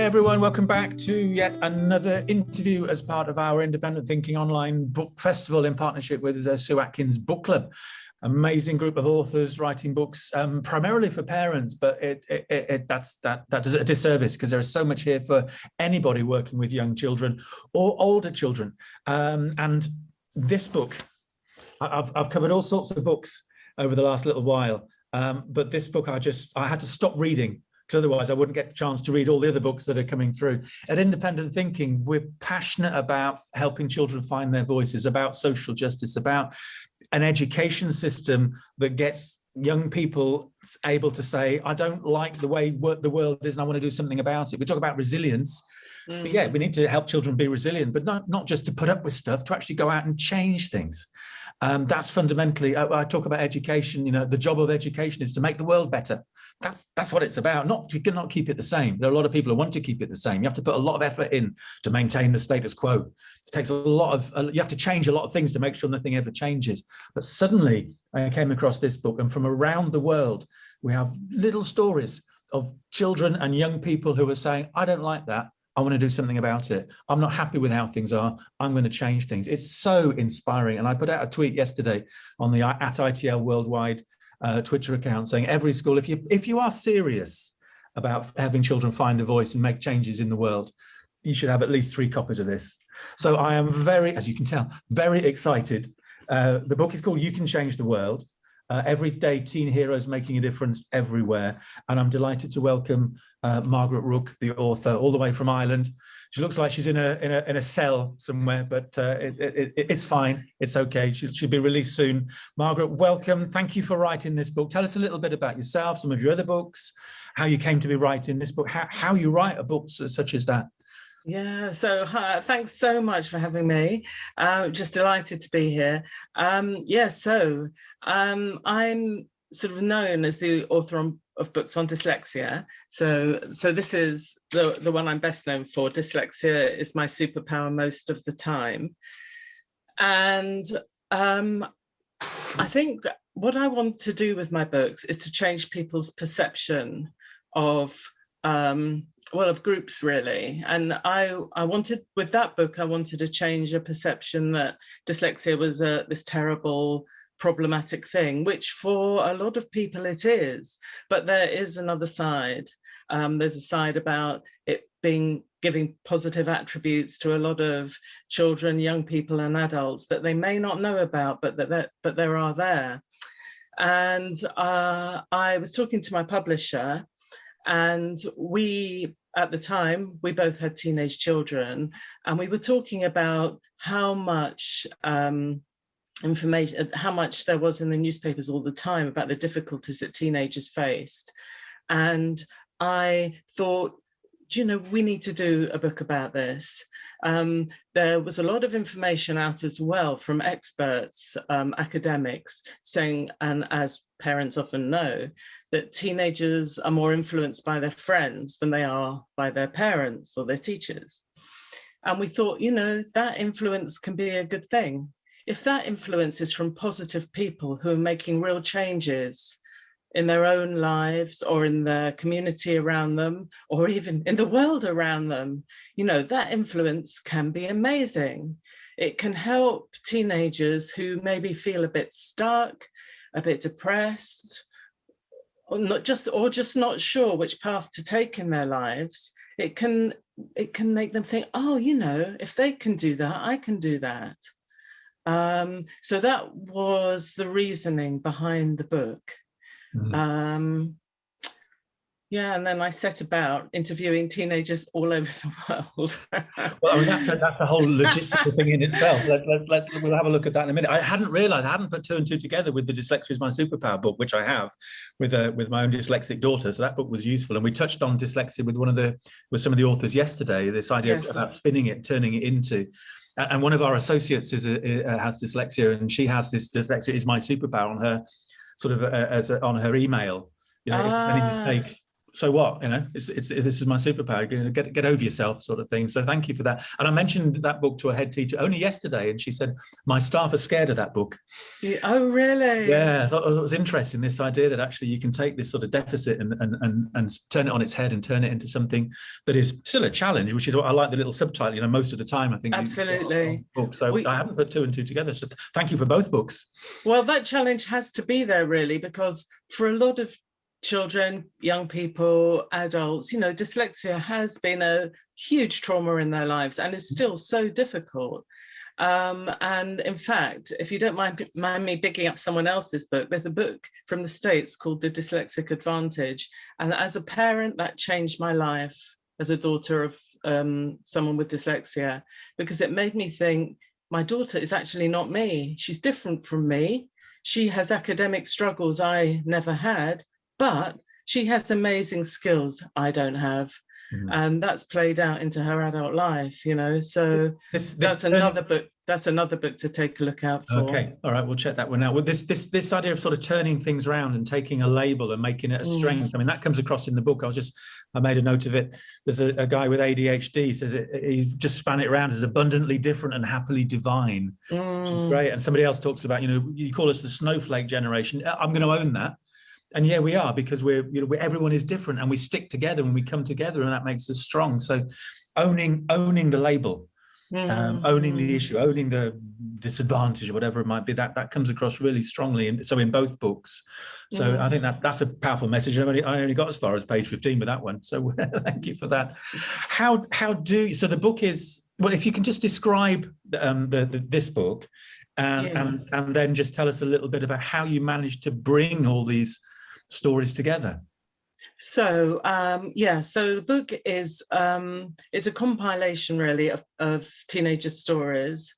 everyone, welcome back to yet another interview as part of our Independent Thinking Online Book Festival in partnership with Sue Atkins Book Club. Amazing group of authors writing books primarily for parents, but that does it a disservice because there is so much here for anybody working with young children or older children. And this book, I've covered all sorts of books over the last little while, but this book I had to stop reading, because otherwise I wouldn't get a chance to read all the other books that are coming through. At Independent Thinking, we're passionate about helping children find their voices, about social justice, about an education system that gets young people able to say, I don't like the way the world is and I want to do something about it. We talk about resilience. So yeah, we need to help children be resilient, but not just to put up with stuff, to actually go out and change things. That's fundamentally, I talk about education, you know, the job of education is to make the world better. That's what it's about. You cannot keep it the same. There are a lot of people who want to keep it the same. You have to put a lot of effort in to maintain the status quo. It takes a lot of, you have to change a lot of things to make sure nothing ever changes. But suddenly I came across this book, and from around the world, we have little stories of children and young people who are saying, I don't like that. I want to do something about it. I'm not happy with how things are. I'm going to change things. It's so inspiring. And I put out a tweet yesterday on the @ITL Worldwide Twitter account saying every school, if you are serious about having children find a voice and make changes in the world, you should have at least 3 copies of this. So I am very, as you can tell, very excited. The book is called You Can Change the World. Everyday teen heroes making a difference everywhere. And I'm delighted to welcome Margaret Rooke, the author, all the way from Ireland. She looks like she's in a cell somewhere, but it's fine. It's okay. She'll be released soon. Margaret, welcome. Thank you for writing this book. Tell us a little bit about yourself, some of your other books, how you came to be writing this book, how you write a book such as that. Yeah, so thanks so much for having me. Just delighted to be here. I'm sort of known as the author of books on dyslexia. So this is the one I'm best known for. Dyslexia is my superpower most of the time. And I think what I want to do with my books is to change people's perception of of groups, really. And I wanted, with that book, I wanted to change a perception that dyslexia was this terrible, problematic thing, which for a lot of people it is. But there is another side. There's a side about it giving positive attributes to a lot of children, young people and adults that they may not know about, but there are there. And I was talking to my publisher, and at the time, we both had teenage children, and we were talking about how much information, how much there was in the newspapers all the time about the difficulties that teenagers faced. And I thought, you know, we need to do a book about this. There was a lot of information out as well from experts, academics, saying, and as parents often know, that teenagers are more influenced by their friends than they are by their parents or their teachers. And we thought, you know, that influence can be a good thing. If that influence is from positive people who are making real changes in their own lives or in the community around them, or even in the world around them, you know, that influence can be amazing. It can help teenagers who maybe feel a bit stuck, a bit depressed, or just not sure which path to take in their lives. It can make them think, oh, you know, if they can do that, I can do that. So that was the reasoning behind the book. And then I set about interviewing teenagers all over the world. Well, I mean, that's a whole logistical thing in itself. We'll have a look at that in a minute. I hadn't put 2 and 2 together with the Dyslexia is My Superpower book, which I have with my own dyslexic daughter. So that book was useful, and we touched on dyslexia with some of the authors yesterday. This idea about spinning it, turning it into. And one of our associates has dyslexia, and she has this Dyslexia is My Superpower on her sort of on her email. You know, if any mistakes, so what, this is my superpower, get over yourself sort of thing. So thank you for that. And I mentioned that book to a head teacher only yesterday, and she said, my staff are scared of that book. Oh, really? Yeah, I thought it was interesting, this idea that actually you can take this sort of deficit and turn it on its head and turn it into something that is still a challenge, which is what I like the little subtitle, most of the time, I think. Absolutely. So I haven't put two and two together. So thank you for both books. Well, that challenge has to be there, really, because for a lot of children, young people, adults, dyslexia has been a huge trauma in their lives and is still so difficult. And in fact, if you don't mind me picking up someone else's book, there's a book from the States called The Dyslexic Advantage. And as a parent, that changed my life as a daughter of someone with dyslexia, because it made me think, my daughter is actually not me. She's different from me. She has academic struggles I never had, but she has amazing skills I don't have. Mm-hmm. And that's played out into her adult life, so that's another book to take a look out for. Okay, all right, we'll check that one out. Well, this idea of sort of turning things around and taking a label and making it a strength, I mean, that comes across in the book. I made a note of it. There's a guy with ADHD says he just span it around as abundantly different and happily divine, which is great. And somebody else talks about, you call us the snowflake generation. I'm going to own that. And yeah, we are, because everyone is different, and we stick together and we come together, and that makes us strong. So owning the label, owning the issue, owning the disadvantage, or whatever it might be, that comes across really strongly. And so in both books. So I think that's a powerful message. I only got as far as page 15 with that one. So thank you for that. So the book is, well, if you can just describe this book and then just tell us a little bit about how you managed to bring all these stories together. So so the book is it's a compilation really of teenager stories.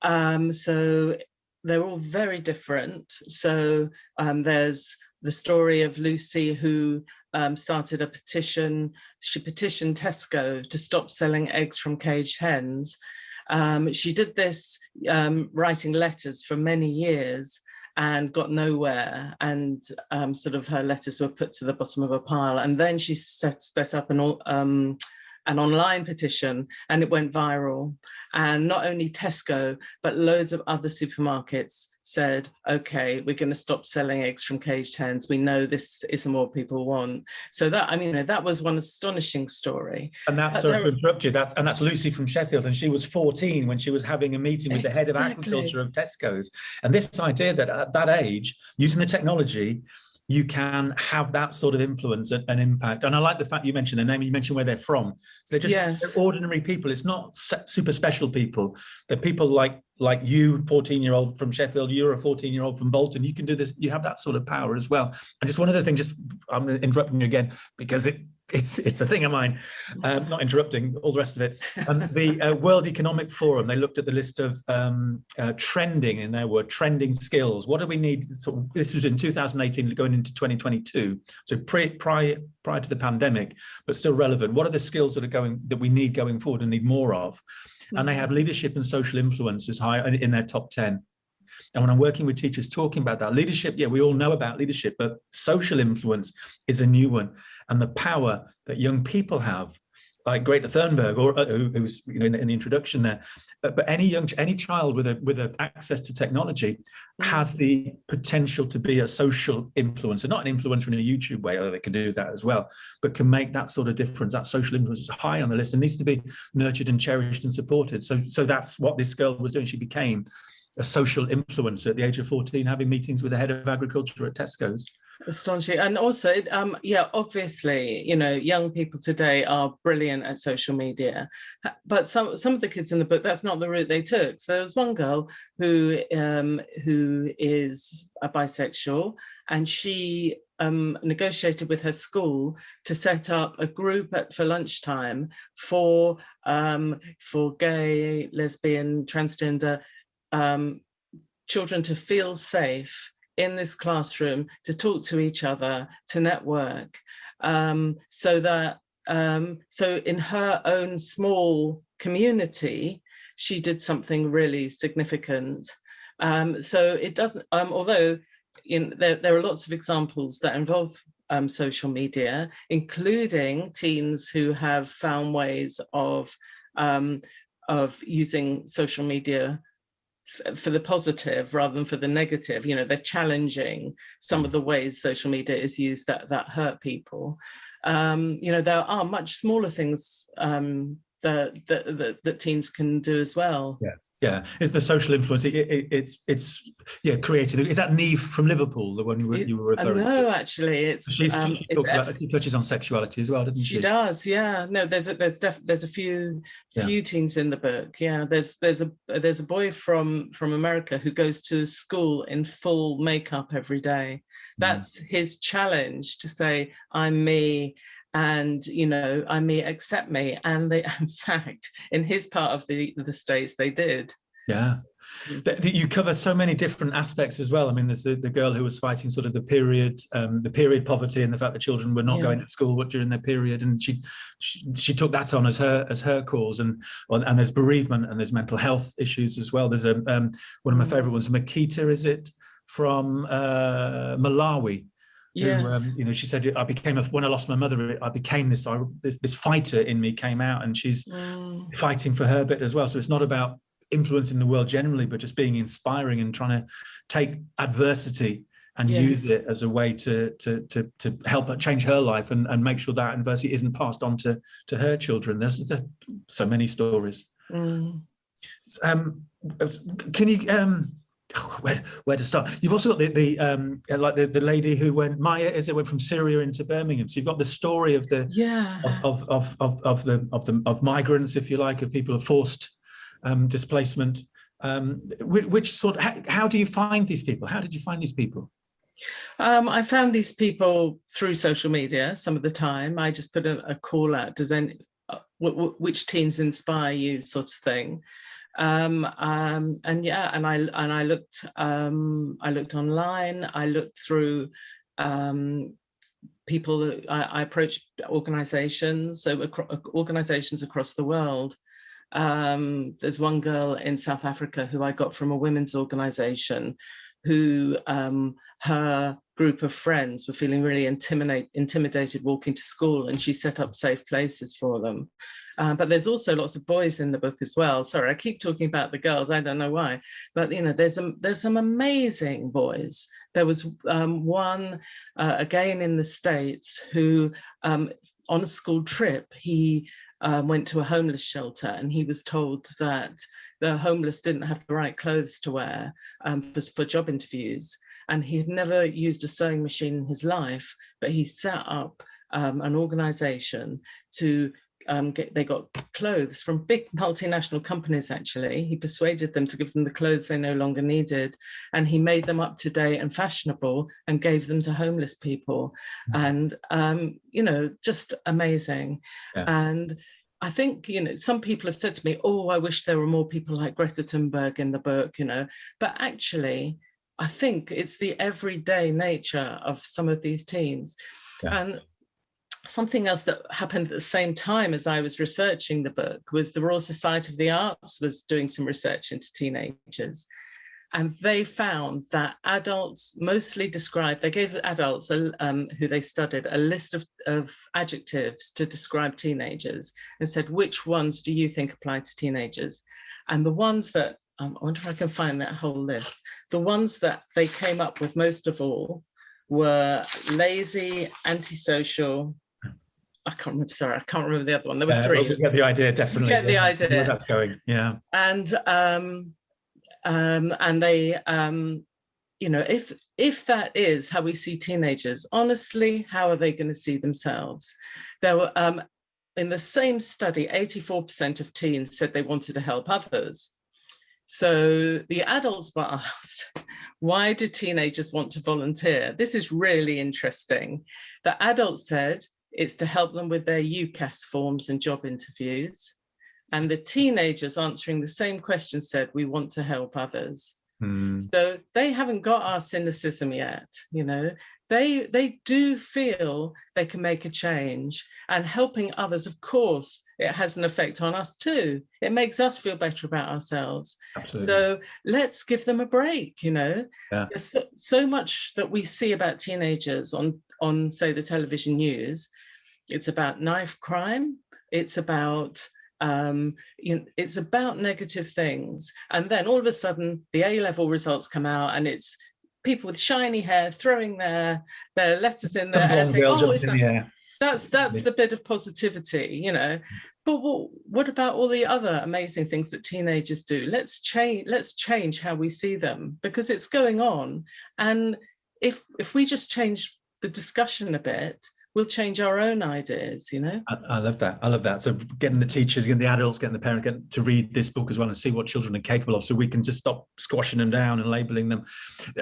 So they're all very different. So there's the story of Lucy, who started a petition. She petitioned Tesco to stop selling eggs from caged hens. She did this writing letters for many years and got nowhere, and sort of her letters were put to the bottom of a pile. And then she set up an online petition, and it went viral. And not only Tesco, but loads of other supermarkets said, okay, we're going to stop selling eggs from caged hens. We know this isn't what people want. So that was one astonishing story. And that's sort of interrupt you. That's Lucy from Sheffield, and she was 14 when she was having a meeting with the head of agriculture of Tesco's. And this idea that at that age, using the technology, you can have that sort of influence and impact. And I like the fact you mentioned their name, you mentioned where they're from. So they're ordinary people. It's not super special people. They're people like you, 14-year-old from Sheffield, you're a 14-year-old from Bolton. You can do this. You have that sort of power as well. And just one other thing, I'm interrupting you again because it's a thing of mine. Not interrupting, all the rest of it. The World Economic Forum, they looked at the list of trending, in their word, trending skills. What do we need? So this was in 2018, going into 2022. So prior to the pandemic, but still relevant. What are the skills that we need going forward and need more of? And they have leadership and social influence as high in their top 10. And when I'm working with teachers talking about that, leadership, we all know about leadership, but social influence is a new one. And the power that young people have, like Greta Thunberg, or who's in the introduction there, but any child with access to technology has the potential to be a social influencer, not an influencer in a YouTube way, although they can do that as well, but can make that sort of difference. That social influence is high on the list and needs to be nurtured and cherished and supported. So that's what this girl was doing. She became a social influencer at the age of 14, having meetings with the head of agriculture at Tesco's. Astonishing. And also, obviously, young people today are brilliant at social media, but some of the kids in the book, that's not the route they took. So there's one girl who is a bisexual, and she negotiated with her school to set up a group for lunchtime for gay, lesbian, transgender children to feel safe in this classroom, to talk to each other, to network, so in her own small community, she did something really significant. So it doesn't, although there are lots of examples that involve social media, including teens who have found ways of using social media for the positive rather than for the negative. You know, they're challenging some of the ways social media is used that hurt people. You know, there are much smaller things that teens can do as well. Yeah, it's the social influence. It's created. Is that Neve from Liverpool, the one you were referring to? No, actually, it's she touches on sexuality as well, doesn't she? She does, yeah. No, there's a few teens in the book. Yeah, there's a boy from America who goes to school in full makeup every day. That's his challenge, to say, I'm me. And, you know, I'm me, accept me. And they, in fact, in his part of the States, they did. Yeah. You cover so many different aspects as well. I mean, there's the girl who was fighting sort of the period poverty and the fact that children were not going to school during their period, and she took that on as her cause. And there's bereavement and there's mental health issues as well. There's one of my favorite ones, Makita, is it, from Malawi? Yes. Who, you know, she said, when I lost my mother, I became this fighter in me came out, and she's fighting for her bit as well. So it's not about influencing the world generally, but just being inspiring and trying to take adversity and use it as a way to help her change her life and make sure that adversity isn't passed on to her children. There's so many stories. Can you where to start? You've also got the lady who went went from Syria into Birmingham. So you've got the story of the of migrants, if you like, of people of forced displacement. Which sort? How do you find these people? How did you find these people? I found these people through social media. Some of the time, I just put a call out. Does which teens inspire you, sort of thing. And I looked online. I looked through people. I approached organizations, organizations across the world. There's one girl in South Africa who I got from a women's organization, who her group of friends were feeling really intimidated walking to school, and she set up safe places for them. But there's also lots of boys in the book as well. Sorry, I keep talking about the girls. I don't know why, but you know, there's some amazing boys. There was one again in the States who, on a school trip, he went to a homeless shelter, and he was told that the homeless didn't have the right clothes to wear for job interviews. And he had never used a sewing machine in his life, but he set up an organization to they got clothes from big multinational companies. Actually, he persuaded them to give them the clothes they no longer needed, and he made them up to date and fashionable and gave them to homeless people. And you know, just amazing. And I think, you know, some people have said to me, oh, I wish there were more people like Greta Thunberg in the book, you know, but actually I think it's the everyday nature of some of these teens. And something else that happened at the same time as I was researching the book was the Royal Society of the Arts was doing some research into teenagers. And they found that adults mostly they gave adults who they studied a list of adjectives to describe teenagers and said, which ones do you think apply to teenagers? And the ones that, I wonder if I can find that whole list, the ones that they came up with most of all were lazy, antisocial, I can't remember the other one. There were three. We get the idea, definitely. You get the idea. Where that's going, yeah. And they, you know, if that is how we see teenagers, honestly, how are they going to see themselves? There were, in the same study, 84% of teens said they wanted to help others. So the adults were asked, why do teenagers want to volunteer? This is really interesting. The adults said it's to help them with their UCAS forms and job interviews. And the teenagers answering the same question said, we want to help others. So they haven't got our cynicism yet, you know. They do feel they can make a change, and helping others, of course, it has an effect on us too. It makes us feel better about ourselves. Absolutely. So let's give them a break, you know. There's so much that we see about teenagers on on, say, the television news, it's about knife crime, it's about it's about negative things. And then all of a sudden the A-level results come out and it's people with shiny hair throwing their letters in their hair saying, oh, is that, that's the bit of positivity, you know. But what about all the other amazing things that teenagers do? Let's change how we see them, because it's going on. And if we just change the discussion a bit, we'll change our own ideas, you know. I love that. I love that. So getting the teachers, getting the adults, getting the parents to read this book as well and see what children are capable of, so we can just stop squashing them down and labeling them.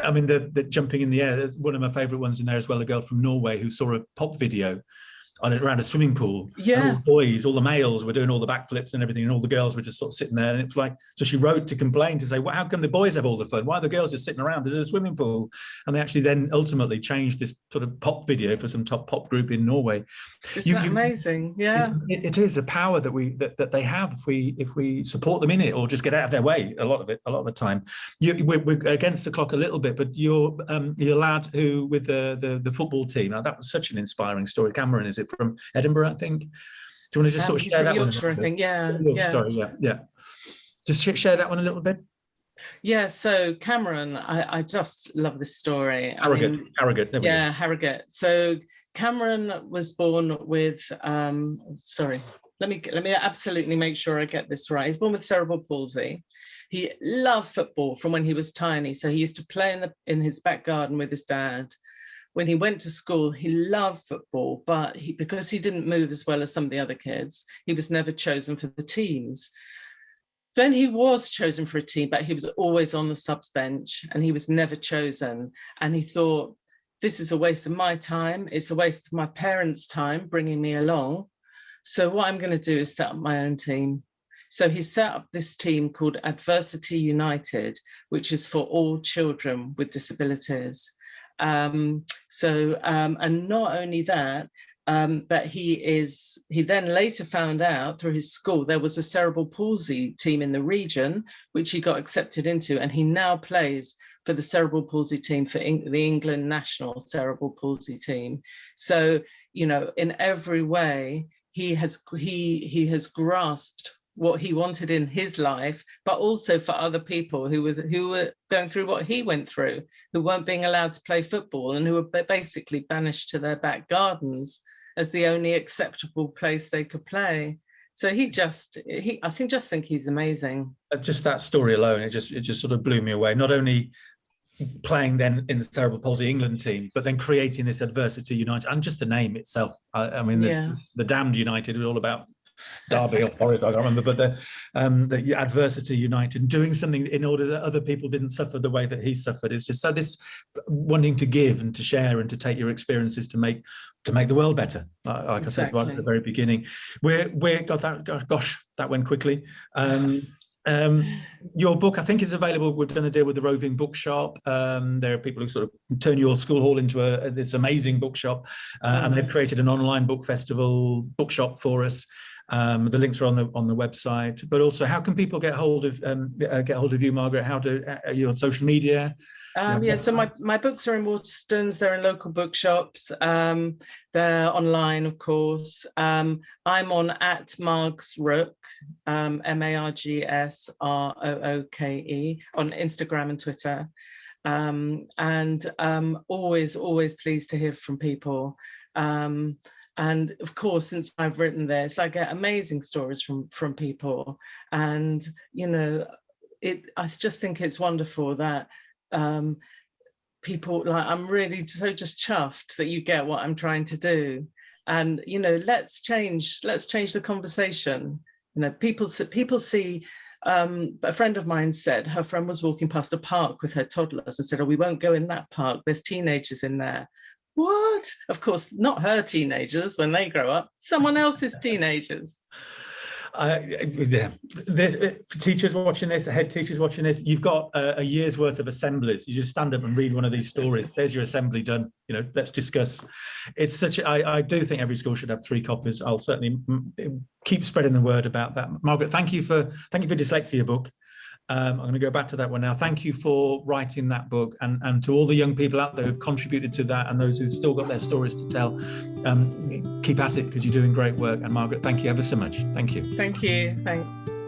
I mean, the jumping in the air, there's one of my favorite ones in there as well, a girl from Norway who saw a pop video around a swimming pool. Yeah. And all the boys, all the males were doing all the backflips and everything, and all the girls were just sort of sitting there. And it's like, so she wrote to complain to say, well, how come the boys have all the fun? Why are the girls just sitting around? There's a swimming pool. And they actually then ultimately changed this sort of pop video for some top pop group in Norway. Isn't that amazing? Yeah. It is a power that they have if we support them in it, or just get out of their way a lot of the time. We're against the clock a little bit, but your lad who with the football team, now that was such an inspiring story. Cameron, is it from Edinburgh, I think? Do you want to just sort of share that Yorkshire, one? I think, yeah. Sorry, yeah. Just share that one a little bit. Yeah, so Cameron, I just love this story. Harrogate. Yeah, Harrogate. So Cameron was born with, sorry, let me absolutely make sure I get this right. He's born with cerebral palsy. He loved football from when he was tiny. So he used to play in his back garden with his dad. When he went to school, he loved football, but because he didn't move as well as some of the other kids, he was never chosen for the teams. Then he was chosen for a team, but he was always on the subs bench and he was never chosen. And he thought, this is a waste of my time. It's a waste of my parents' time bringing me along. So what I'm going to do is set up my own team. So he set up this team called Adversity United, which is for all children with disabilities. And not only that, but he then later found out through his school there was a cerebral palsy team in the region, which he got accepted into, and he now plays for the cerebral palsy team for the England national cerebral palsy team. So, you know, in every way, he has grasped what he wanted in his life, but also for other people who were going through what he went through, who weren't being allowed to play football and who were basically banished to their back gardens as the only acceptable place they could play. So I think he's amazing. Just that story alone, it just sort of blew me away. Not only playing then in the cerebral palsy England team, but then creating this Adversity United, and just the name itself. I mean, the Damned United was all about Derby or Forest, I can't remember, but the Adversity United, doing something in order that other people didn't suffer the way that he suffered. It's just so this wanting to give and to share and to take your experiences to make the world better. Like exactly. I said right at the very beginning, that went quickly. Your book, I think, is available. We've done a deal with the Roving Bookshop. There are people who sort of turn your school hall into this amazing bookshop, and they've created an online book festival bookshop for us. The links are on the website. But also, how can people get hold of you, Margaret? How are you on social media? So my books are in Waterstones. They're in local bookshops. They're online, of course. I'm on @Margs Rooke, MARGSROOKE on Instagram and Twitter. Always pleased to hear from people. And of course, since I've written this, I get amazing stories from people. And, you know, I just think it's wonderful that people, like, I'm really so just chuffed that you get what I'm trying to do. And, you know, let's change the conversation. You know, people see, a friend of mine said her friend was walking past a park with her toddlers and said, oh, we won't go in that park. There's teenagers in there. What? Of course, not her teenagers when they grow up, someone else's teenagers. Teachers watching this, head teachers watching this, you've got a year's worth of assemblies. You just stand up and read one of these stories. There's your assembly done. You know, let's discuss. It's such. I do think every school should have 3 copies. I'll certainly keep spreading the word about that. Margaret, thank you for Dyslexia book. I'm going to go back to that one now. Thank you for writing that book, and to all the young people out there who've contributed to that and those who've still got their stories to tell. Keep at it, because you're doing great work. And Margaret, thank you ever so much. Thank you. Thank you. Thanks.